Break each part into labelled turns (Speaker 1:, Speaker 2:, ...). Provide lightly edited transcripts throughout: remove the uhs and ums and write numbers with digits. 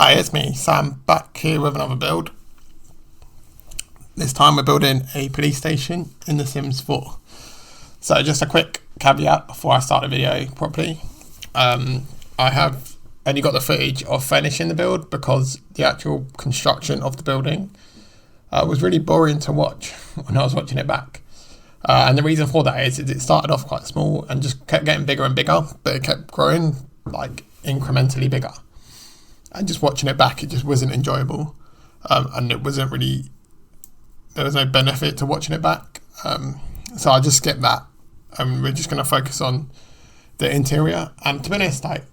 Speaker 1: Hi, it's me, Sam, back here with another build. This time we're building a police station in The Sims 4. So just a quick caveat before I start the video properly. I have only got the footage of finishing the build because the actual construction of the building was really boring to watch when I was watching it back. And the reason for that is it started off quite small and just kept getting bigger and bigger, but it kept growing like incrementally bigger. And just watching it back, it just wasn't enjoyable, and it wasn't really, there was no benefit to watching it back, so I just skipped that, and we're just going to focus on the interior. And to be honest, like,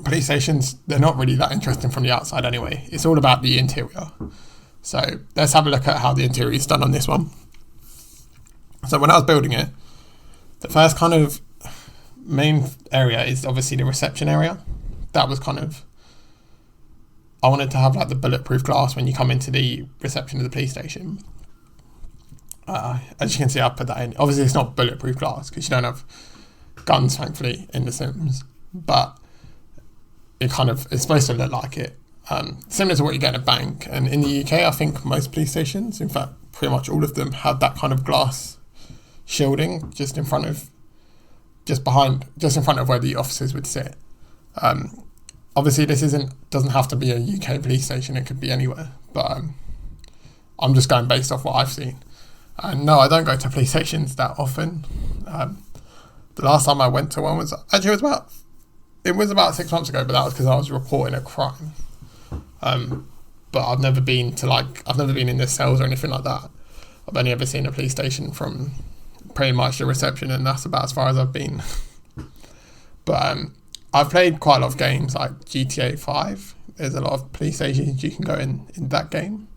Speaker 1: police stations, they're not really that interesting from the outside anyway. It's all about the interior. So let's have a look at how the interior is done on this one. So when I was building it, the first kind of main area is obviously the reception area. That was kind of, I wanted to have like the bulletproof glass when you come into the reception of the police station. As you can see, I put that in. Obviously it's not bulletproof glass because you don't have guns, thankfully, in The Sims, but it kind of, it's supposed to look like it. Similar to what you get in a bank. And in the UK, I think most police stations, in fact, pretty much all of them, have that kind of glass shielding just in front of where the officers would sit. Obviously this doesn't have to be a UK police station, it could be anywhere, but I'm just going based off what I've seen. And no, I don't go to police stations that often. The last time I went to one was about 6 months ago, but that was because I was reporting a crime. But I've never been in the cells or anything like that. I've only ever seen a police station from pretty much the reception, and that's about as far as I've been. But I've played quite a lot of games like GTA 5. There's a lot of police stations you can go in that game.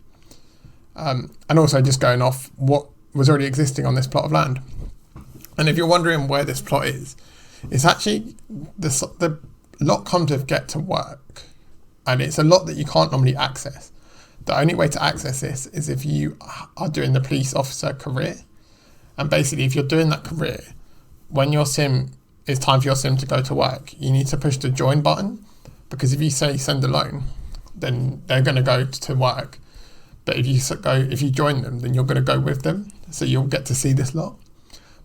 Speaker 1: And also just going off what was already existing on this plot of land. And if you're wondering where this plot is, it's actually the lot comes with Get to Work. And it's a lot that you can't normally access. The only way to access this is if you are doing the police officer career. And basically if you're doing that career, when your sim, it's time for your sim to go to work, you need to push the join button, because if you say send a loan, then they're going to go to work. But if you join them, then you're going to go with them, so you'll get to see this lot.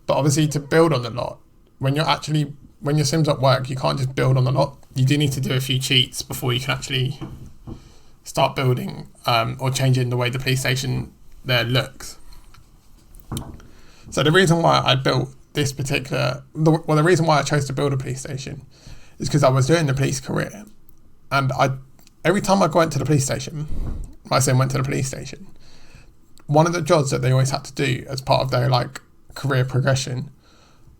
Speaker 1: But obviously to build on the lot, when your sim's at work, you can't just build on the lot. You do need to do a few cheats before you can actually start building or changing the way the police station there looks. So the reason why I built this the reason why I chose to build a police station is because I was doing the police career, and every time I went to the police station, my sim went to the police station, one of the jobs that they always had to do as part of their like career progression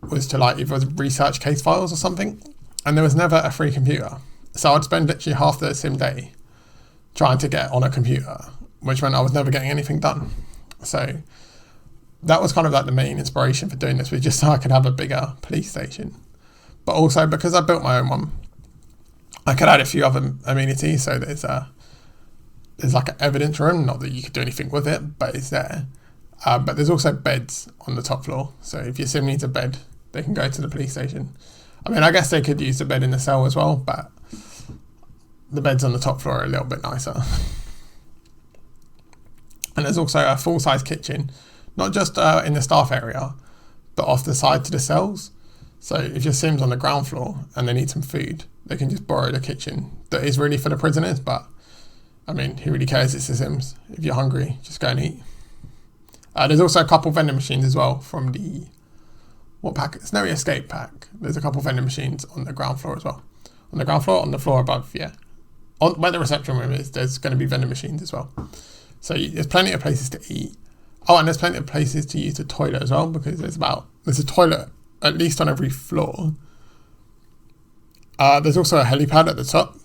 Speaker 1: was to like either research case files or something, and there was never a free computer, so I'd spend literally half the sim day trying to get on a computer, which meant I was never getting anything done. So that was kind of like the main inspiration for doing this, was just so I could have a bigger police station. But also because I built my own one, I could add a few other amenities. So there's like an evidence room, not that you could do anything with it, but it's there. But there's also beds on the top floor. So if your sim needs a bed, they can go to the police station. I mean, I guess they could use the bed in the cell as well, but the beds on the top floor are a little bit nicer. And there's also a full-size kitchen, not just in the staff area, but off the side to the cells. So if your sim's on the ground floor and they need some food, they can just borrow the kitchen. That is really for the prisoners, but I mean, who really cares? It's The Sims. If you're hungry, just go and eat. There's also a couple vending machines as well from the, what pack? It's no escape pack. There's a couple vending machines on the ground floor as well. On the ground floor, on the floor above, yeah. Where the reception room is, there's going to be vending machines as well. So there's plenty of places to eat. Oh, and there's plenty of places to use the toilet as well, because there's a toilet at least on every floor. There's also a helipad at the top.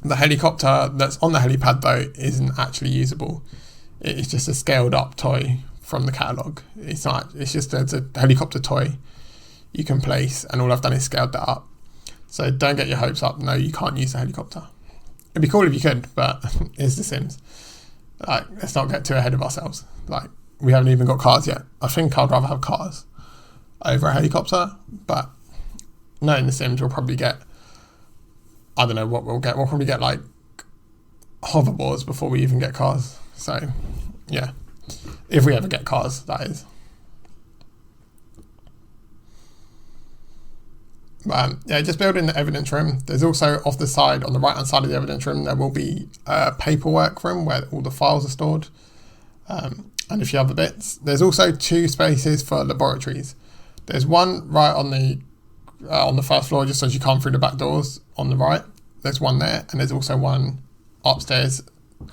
Speaker 1: The helicopter that's on the helipad though isn't actually usable. It's just a scaled up toy from the catalogue. It's just a helicopter toy you can place, and all I've done is scaled that up. So don't get your hopes up. No, you can't use the helicopter. It'd be cool if you could, but it's The Sims. Like, let's not get too ahead of ourselves. Like, we haven't even got cars yet. I think I'd rather have cars over a helicopter, but knowing The Sims, we'll probably get I don't know what we'll get. We'll probably get like hoverboards before we even get cars. So yeah, if we ever get cars, that is. Yeah, just building the evidence room. There's also off the side, on the right hand side of the evidence room, there will be a paperwork room where all the files are stored, and a few other bits. There's also 2 spaces for laboratories. There's one right on the first floor, just as you come through the back doors on the right. There's one there, and there's also one upstairs,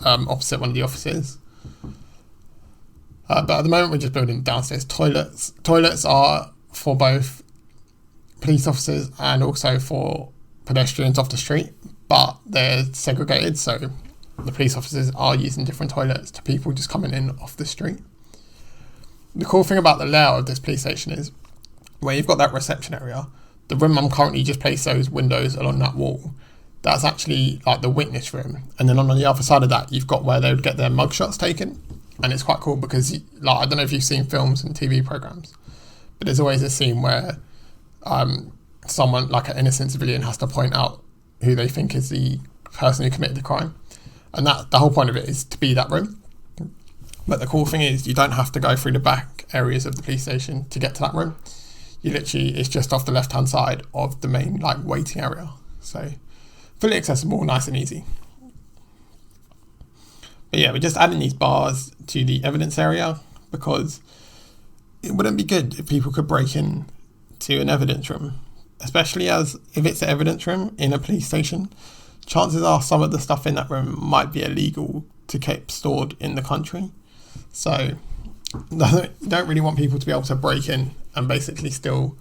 Speaker 1: opposite one of the offices. But at the moment, we're just building downstairs toilets. Toilets are for both police officers and also for pedestrians off the street, but they're segregated, so the police officers are using different toilets to people just coming in off the street. The cool thing about the layout of this police station is where you've got that reception area, the room I'm currently just placed those windows along that wall, that's actually like the witness room, and then on the other side of that you've got where they would get their mugshots taken. And it's quite cool because, like, I don't know if you've seen films and TV programs, but there's always a scene where someone, like an innocent civilian, has to point out who they think is the person who committed the crime, and that the whole point of it is to be that room. But the cool thing is you don't have to go through the back areas of the police station to get to that room. You literally, it's just off the left hand side of the main like waiting area, so fully accessible, nice and easy. But yeah, we're just adding these bars to the evidence area because it wouldn't be good if people could break in to an evidence room, especially as if it's an evidence room in a police station, chances are some of the stuff in that room might be illegal to keep stored in the country. So you don't really want people to be able to break in and basically steal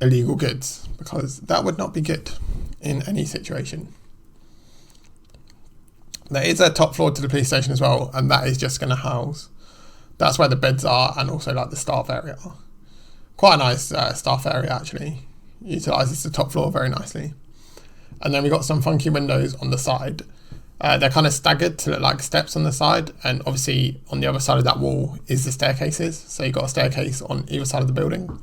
Speaker 1: illegal goods, because that would not be good in any situation. There is a top floor to the police station as well, and that is just going to house, that's where the beds are and also like the staff area. Quite a nice staff area actually, utilises the top floor very nicely. And then we got some funky windows on the side. They're kind of staggered to look like steps on the side, and obviously on the other side of that wall is the staircases, so you've got a staircase on either side of the building.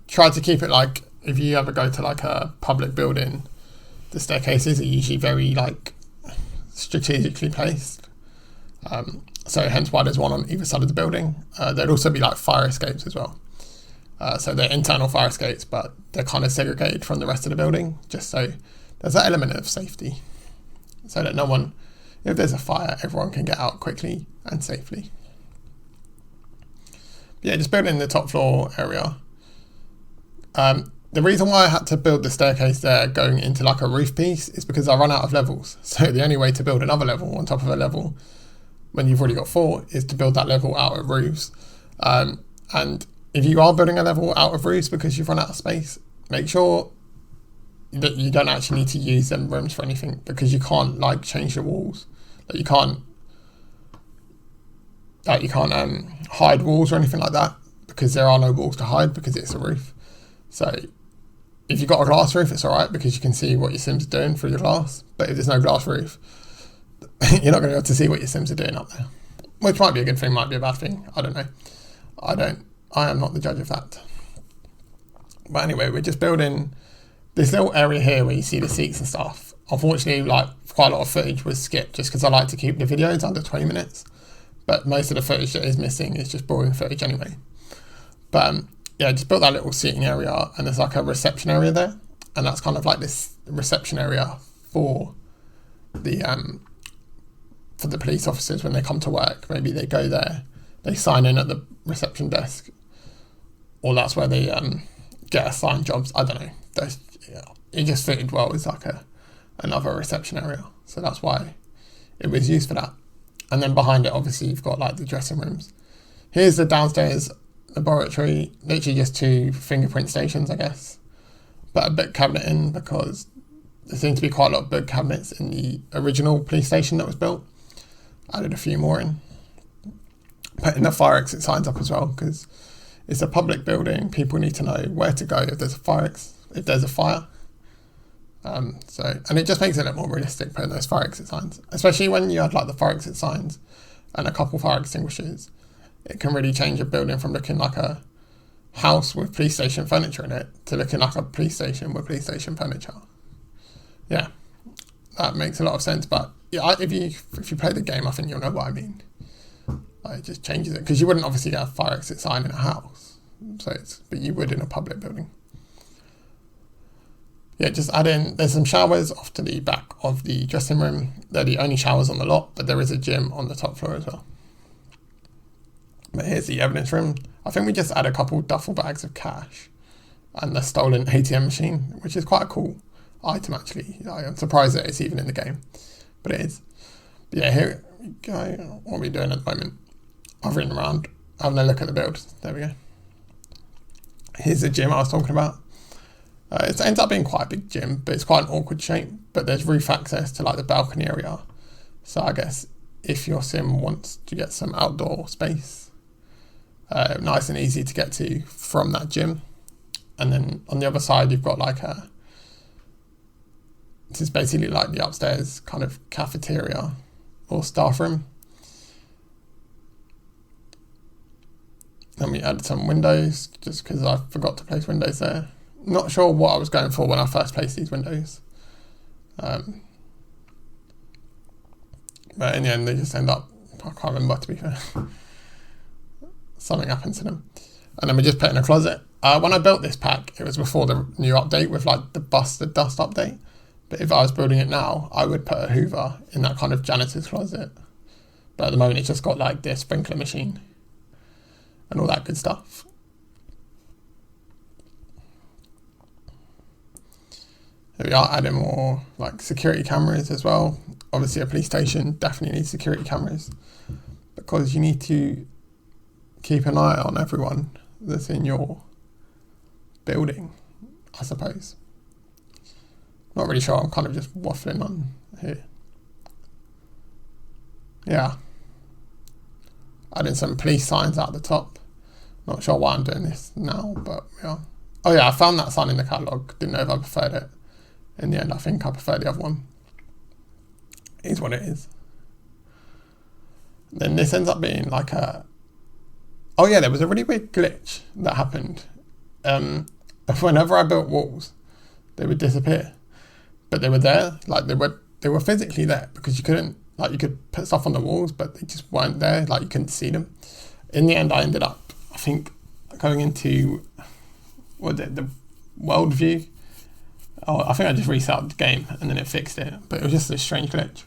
Speaker 1: Try to keep it like, if you ever go to like a public building, the staircases are usually very like strategically placed, so hence why there's one on either side of the building. There'd also be like fire escapes as well. So they're internal fire escapes, but they're kind of segregated from the rest of the building, just so there's that element of safety, so that no one, if there's a fire, everyone can get out quickly and safely. But yeah, just building the top floor area. The reason why I had to build the staircase there going into like a roof piece is because I run out of levels. So the only way to build another level on top of a level when you've already got 4 is to build that level out of roofs. And if you are building a level out of roofs because you've run out of space, make sure that you don't actually need to use them rooms for anything, because you can't like change the walls. You can't hide walls or anything like that, because there are no walls to hide because it's a roof. So if you've got a glass roof, it's alright because you can see what your Sims are doing through the glass. But if there's no glass roof, you're not going to be able to see what your Sims are doing up there. Which might be a good thing, might be a bad thing. I don't know. I am not the judge of that. But anyway, we're just building this little area here where you see the seats and stuff. Unfortunately, like quite a lot of footage was skipped just because I like to keep the videos under 20 minutes. But most of the footage that is missing is just boring footage anyway. But yeah, just built that little seating area, and there's like a reception area there, and that's kind of like this reception area for the police officers when they come to work. Maybe they go there, they sign in at the reception desk, or that's where they get assigned jobs. I don't know. It just fitted well as like another reception area, so that's why it was used for that. And then behind it, obviously, you've got like the dressing rooms. Here's the downstairs laboratory, literally just 2 fingerprint stations, I guess. But a book cabinet in, because there seemed to be quite a lot of book cabinets in the original police station that was built. Added a few more in. Putting the fire exit signs up as well, because it's a public building. People need to know where to go if there's a fire. And it just makes it a little more realistic putting those fire exit signs, especially when you have like the fire exit signs and a couple fire extinguishers. It can really change a building from looking like a house with police station furniture in it to looking like a police station with police station furniture. Yeah, that makes a lot of sense. But yeah, if you play the game, I think you'll know what I mean. Like, it just changes it, because you wouldn't obviously get a fire exit sign in a house, but you would in a public building. Yeah, just add in, there's some showers off to the back of the dressing room. They're the only showers on the lot, but there is a gym on the top floor as well. But here's the evidence room. I think we just add a couple duffel bags of cash and the stolen ATM machine, which is quite a cool item actually. I'm surprised that it's even in the game, but it is. But yeah, here we go. What are we doing at the moment? Hovering around, having a look at the build. There we go. Here's the gym I was talking about. It ends up being quite a big gym, but it's quite an awkward shape. But there's roof access to like the balcony area. So I guess if your sim wants to get some outdoor space, nice and easy to get to from that gym. And then on the other side, you've got like this is basically like the upstairs kind of cafeteria or staff room. Then we added some windows just because I forgot to place windows there. Not sure what I was going for when I first placed these windows. But in the end, they just end up, I can't remember to be fair. Something happened to them. And then we just put in a closet. When I built this pack, it was before the new update with like the busted dust update. But if I was building it now, I would put a Hoover in that kind of janitor's closet. But at the moment, it's just got like the sprinkler machine and all that good stuff. Here we are, adding more like security cameras as well. Obviously a police station definitely needs security cameras because you need to keep an eye on everyone that's in your building, I suppose. Not really sure, I'm kind of just waffling on here. Yeah. Adding some police signs out the top. Not sure why I'm doing this now, but yeah. Oh yeah, I found that sign in the catalogue. Didn't know if I preferred it. In the end, I think I prefer the other one. It is what it is. Then this ends up being like a... Oh yeah, there was a really weird glitch that happened. Whenever I built walls, they would disappear. But they were there, like they were physically there, because you couldn't, like you could put stuff on the walls, but they just weren't there, like you couldn't see them. In the end, I ended up, I think, going into, what was it, the world view? Oh, I think I just restarted the game and then it fixed it, but it was just a strange glitch.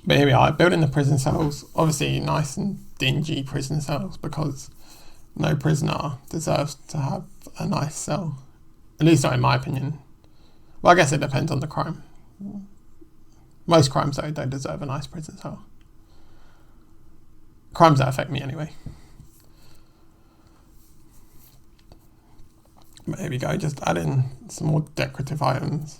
Speaker 1: But here we are, building the prison cells. Obviously nice and dingy prison cells, because no prisoner deserves to have a nice cell. At least not in my opinion. Well, I guess it depends on the crime. Most crimes though don't deserve a nice prison cell. Crimes that affect me anyway. But here we go, just add in some more decorative items.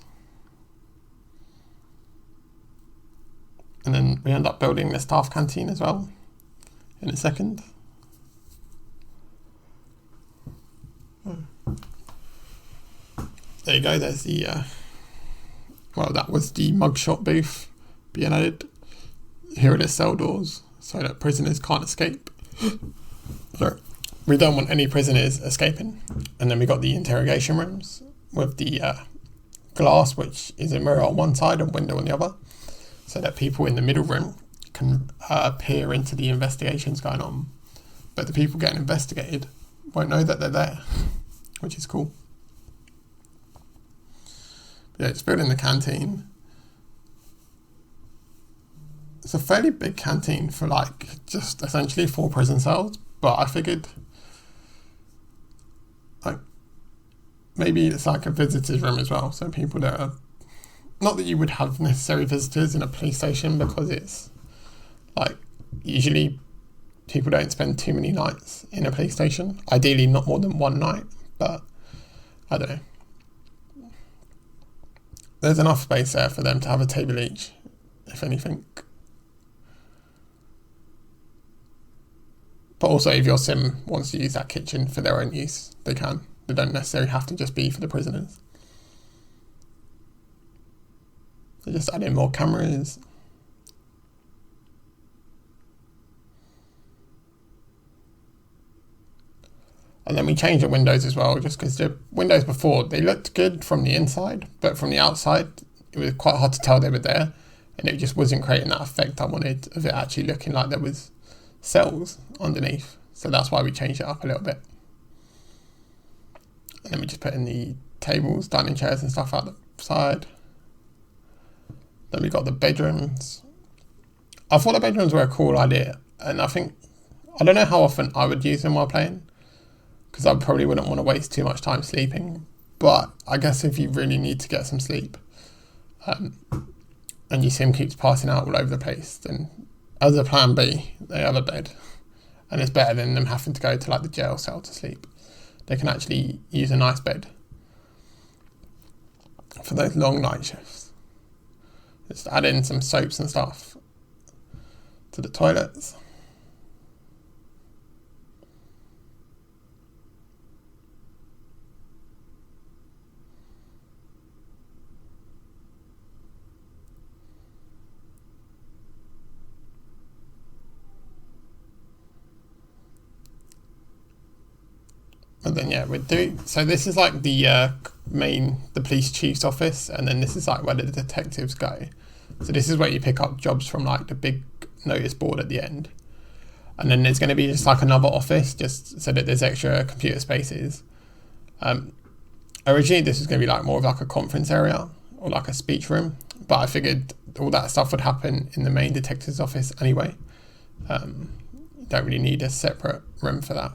Speaker 1: And then we end up building the staff canteen as well in a second. There you go, there's the, well, that was the mugshot booth being added. Here are the cell doors so that prisoners can't escape. Sorry. We don't want any prisoners escaping. And then we got the interrogation rooms with the glass, which is a mirror on one side and window on the other, so that people in the middle room can peer into the investigations going on. But the people getting investigated won't know that they're there, which is cool. Yeah, it's building the canteen. It's a fairly big canteen for like just essentially 4 prison cells, but I figured like maybe it's like a visitor's room as well, so people that are, not that you would have necessary visitors in a police station, because it's like usually people don't spend too many nights in a police station, ideally not more than 1 night, but I don't know. There's enough space there for them to have a table each, if anything. But also if your sim wants to use that kitchen for their own use, they can. They don't necessarily have to just be for the prisoners. They just add in more cameras. And then we changed the windows as well, just because the windows before, they looked good from the inside, but from the outside, it was quite hard to tell they were there. And it just wasn't creating that effect I wanted of it actually looking like there was cells underneath. So that's why we changed it up a little bit. And then we just put in the tables, dining chairs and stuff out the side. Then we got the bedrooms. I thought the bedrooms were a cool idea. And I don't know how often I would use them while playing, because I probably wouldn't want to waste too much time sleeping. But I guess if you really need to get some sleep, and your sim keeps passing out all over the place, then as a plan B, they have a bed. And it's better than them having to go to like the jail cell to sleep. They can actually use a nice bed for those long night shifts. Just add in some soaps and stuff to the toilets. And then so this is like the police chief's office, and then this is like where the detectives go. So this is where you pick up jobs from, like the big notice board at the end. And then there's going to be just like another office, just so that there's extra computer spaces. Originally this was going to be like more of like a conference area or like a speech room, but I figured all that stuff would happen in the main detective's office anyway. You don't really need a separate room for that.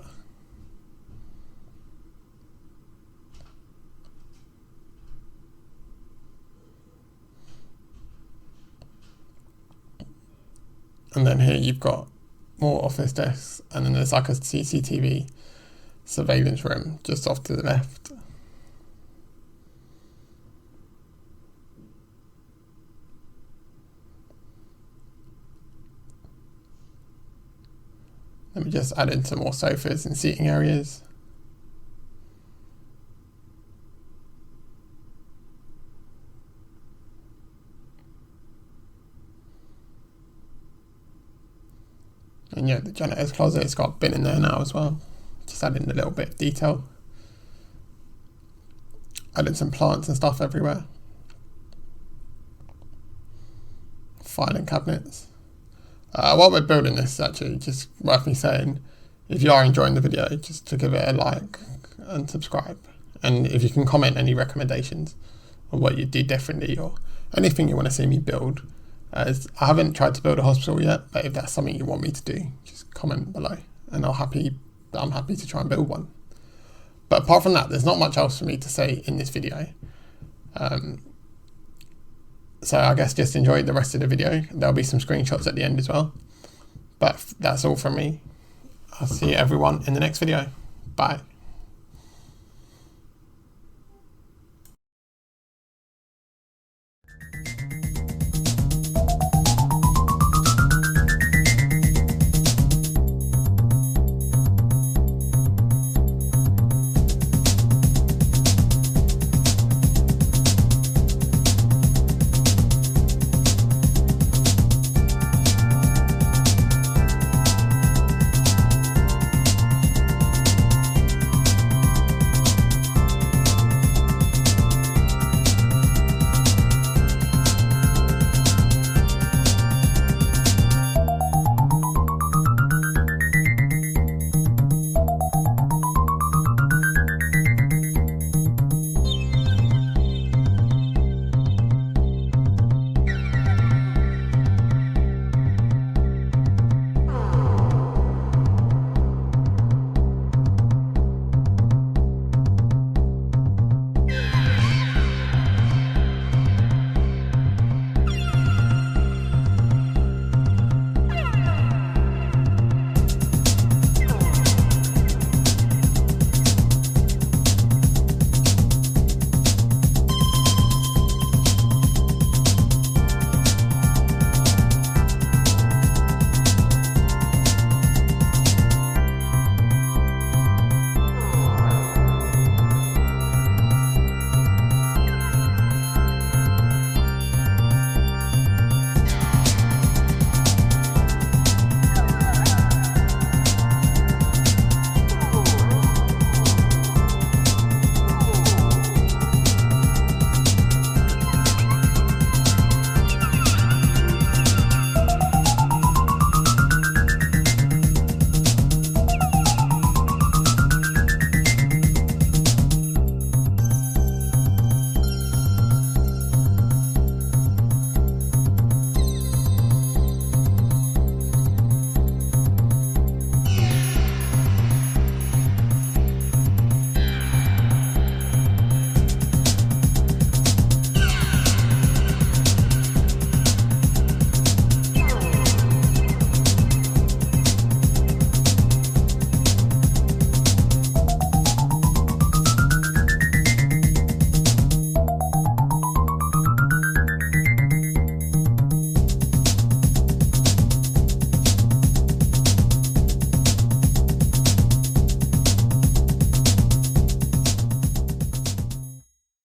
Speaker 1: And then here you've got more office desks, and then there's like a CCTV surveillance room just off to the left. Let me just add in some more sofas and seating areas. And yeah, the janitor's closet, it's got a bin in there now as well. Just adding a little bit of detail. Adding some plants and stuff everywhere. Filing cabinets. While we're building this, actually, just worth me saying, if you are enjoying the video, just to give it a like and subscribe. And if you can comment any recommendations on what you do differently or anything you want to see me build. As I haven't tried to build a hospital yet, but if that's something you want me to do, just comment below and I'm happy to try and build one. But apart from that, there's not much else for me to say in this video. So I guess just enjoy the rest of the video. There'll be some screenshots at the end as well. But that's all from me. I'll see everyone in the next video. Bye.